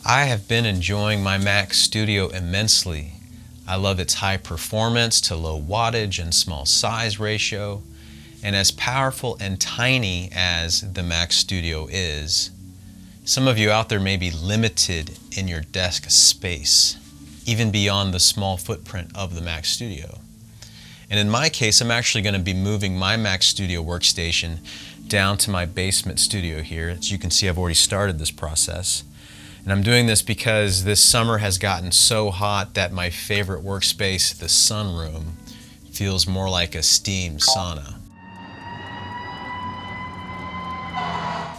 I have been enjoying my Mac Studio immensely. I love its high performance to low wattage and small size ratio. And as powerful and tiny as the Mac Studio is, some of you out there may be limited in your desk space, even beyond the small footprint of the Mac Studio. And in my case, I'm actually going to be moving my Mac Studio workstation down to my basement studio here. As you can see, I've already started this process. And I'm doing this because this summer has gotten so hot that my favorite workspace, the sunroom, feels more like a steam sauna.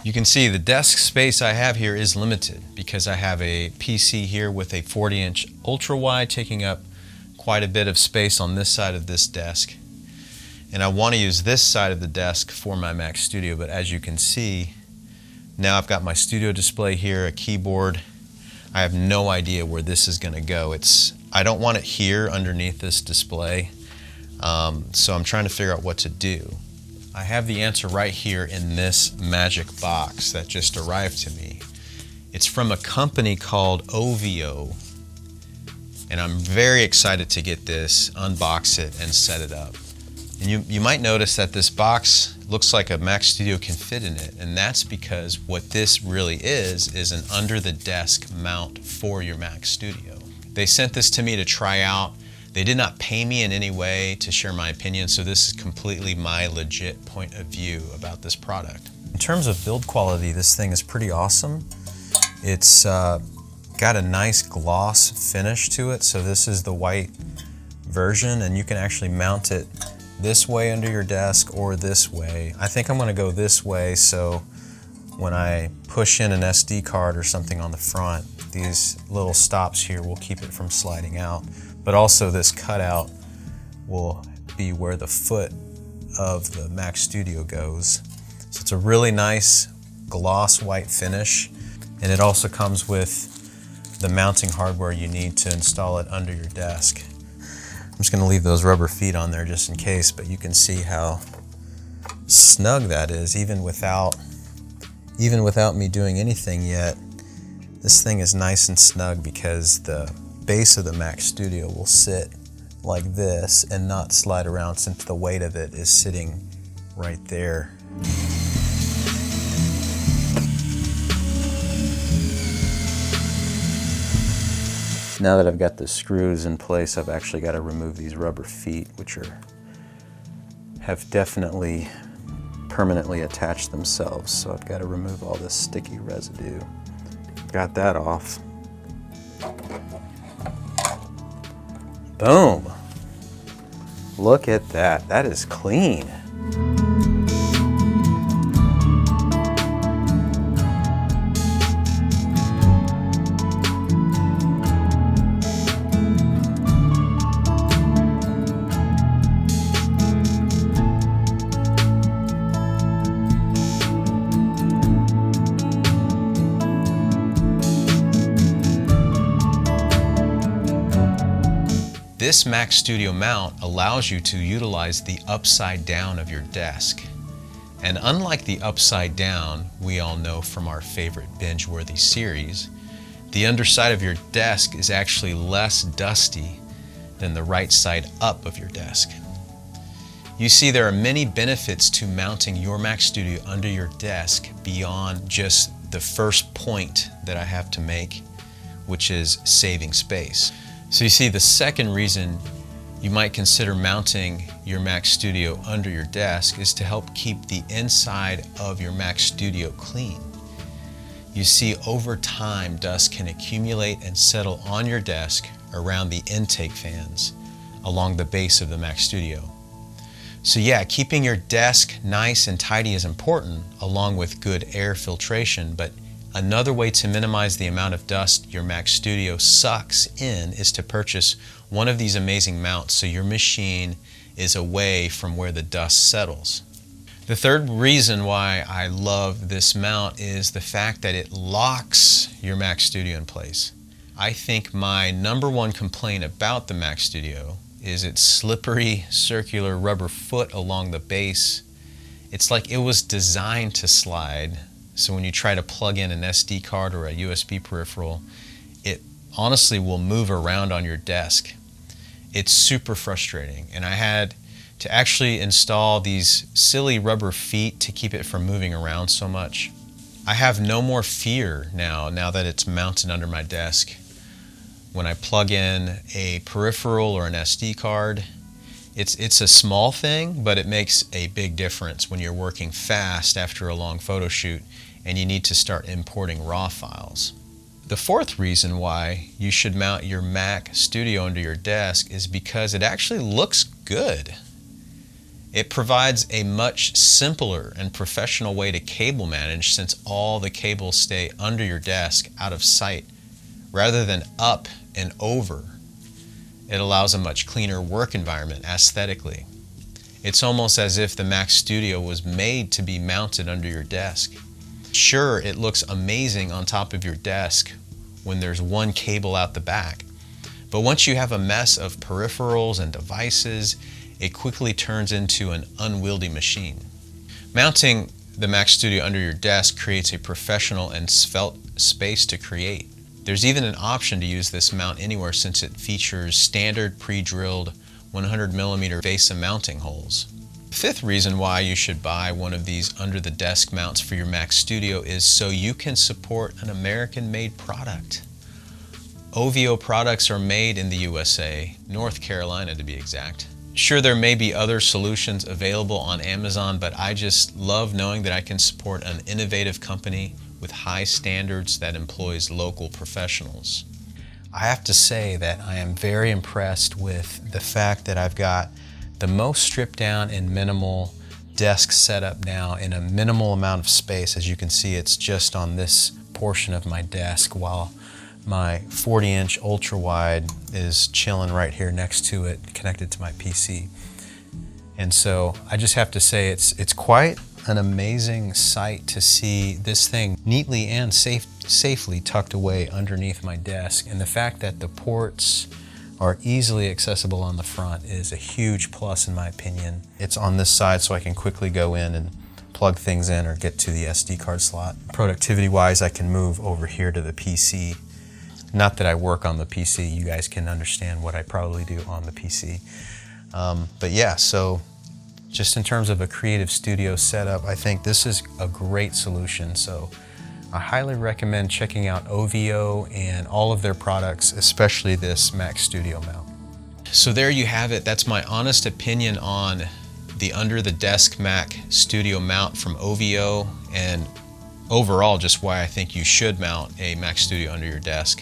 You can see the desk space I have here is limited because I have a PC here with a 40-inch ultra-wide taking up quite a bit of space on this side of this desk. And I want to use this side of the desk for my Mac Studio, but as you can see, now I've got my studio display here, a keyboard. I have no idea where this is going to go. I don't want it here underneath this display, so I'm trying to figure out what to do. I have the answer right here in this magic box that just arrived to me. It's from a company called Oeveo, and I'm very excited to get this, unbox it, and set it up. And you might notice that this box looks like a Mac Studio can fit in it, and that's because what this really is an under-the-desk mount for your Mac Studio. They sent this to me to try out. They did not pay me in any way to share my opinion, so this is completely my legit point of view about this product. In terms of build quality, this thing is pretty awesome. It's got a nice gloss finish to it, so this is the white version, and you can actually mount it this way under your desk or this way. I think I'm going to go this way, so when I push in an SD card or something on the front, these little stops here will keep it from sliding out. But also this cutout will be where the foot of the Mac Studio goes. So it's a really nice gloss white finish, and it also comes with the mounting hardware you need to install it under your desk. I'm just going to leave those rubber feet on there just in case, but you can see how snug that is even without me doing anything yet. This thing is nice and snug because the base of the Mac Studio will sit like this and not slide around since the weight of it is sitting right there. Now that I've got the screws in place, I've actually got to remove these rubber feet, which have definitely permanently attached themselves. So I've got to remove all this sticky residue. Got that off. Boom! Look at that. That is clean. This Mac Studio mount allows you to utilize the upside down of your desk. And unlike the upside down we all know from our favorite binge-worthy series, the underside of your desk is actually less dusty than the right side up of your desk. You see, there are many benefits to mounting your Mac Studio under your desk beyond just the first point that I have to make, which is saving space. So you see, the second reason you might consider mounting your Mac Studio under your desk is to help keep the inside of your Mac Studio clean. You see, over time, dust can accumulate and settle on your desk around the intake fans along the base of the Mac Studio. So yeah, keeping your desk nice and tidy is important, along with good air filtration, but another way to minimize the amount of dust your Mac Studio sucks in is to purchase one of these amazing mounts so your machine is away from where the dust settles. The third reason why I love this mount is the fact that it locks your Mac Studio in place. I think my number one complaint about the Mac Studio is its slippery circular rubber foot along the base. It's like it was designed to slide, so when you try to plug in an SD card or a USB peripheral, it honestly will move around on your desk. It's super frustrating, and I had to actually install these silly rubber feet to keep it from moving around so much. I have no more fear now that it's mounted under my desk. When I plug in a peripheral or an SD card, it's a small thing, but it makes a big difference when you're working fast after a long photo shoot and you need to start importing RAW files. The fourth reason why you should mount your Mac Studio under your desk is because it actually looks good. It provides a much simpler and professional way to cable manage, since all the cables stay under your desk out of sight rather than up and over. It allows a much cleaner work environment aesthetically. It's almost as if the Mac Studio was made to be mounted under your desk. Sure, it looks amazing on top of your desk when there's one cable out the back, but once you have a mess of peripherals and devices, it quickly turns into an unwieldy machine. Mounting the Mac Studio under your desk creates a professional and svelte space to create. There's even an option to use this mount anywhere, since it features standard pre-drilled 100mm VESA mounting holes. The fifth reason why you should buy one of these under the desk mounts for your Mac Studio is so you can support an American-made product. Oeveo products are made in the USA, North Carolina to be exact. Sure, there may be other solutions available on Amazon, but I just love knowing that I can support an innovative company with high standards that employs local professionals. I have to say that I am very impressed with the fact that I've got the most stripped down and minimal desk setup now in a minimal amount of space. As you can see, it's just on this portion of my desk, while my 40-inch ultra-wide is chilling right here next to it, connected to my PC. And so I just have to say it's quite an amazing sight to see this thing neatly and safely tucked away underneath my desk. And the fact that the ports are easily accessible on the front is a huge plus in my opinion. It's on this side so I can quickly go in and plug things in or get to the SD card slot. Productivity-wise, I can move over here to the PC. Not that I work on the PC, you guys can understand what I probably do on the PC. But yeah, so just in terms of a creative studio setup, I think this is a great solution. So I highly recommend checking out Oeveo and all of their products, especially this Mac Studio mount. So there you have it. That's my honest opinion on the under the desk Mac Studio mount from Oeveo, and overall just why I think you should mount a Mac Studio under your desk.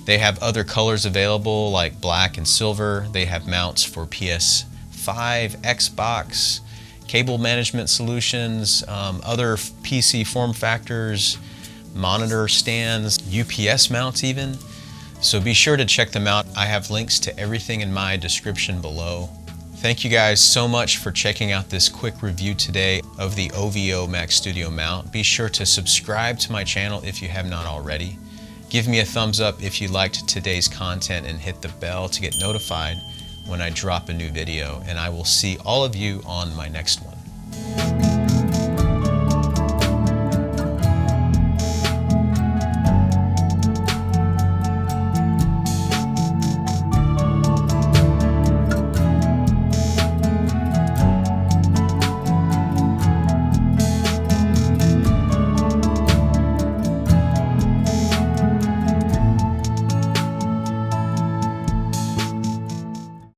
They have other colors available like black and silver. They have mounts for PS5, Xbox, cable management solutions, other PC form factors, monitor stands, UPS mounts even. So be sure to check them out. I have links to everything in my description below. Thank you guys so much for checking out this quick review today of the Oeveo Mac Studio mount. Be sure to subscribe to my channel if you have not already. Give me a thumbs up if you liked today's content, and hit the bell to get notified when I drop a new video, and I will see all of you on my next one.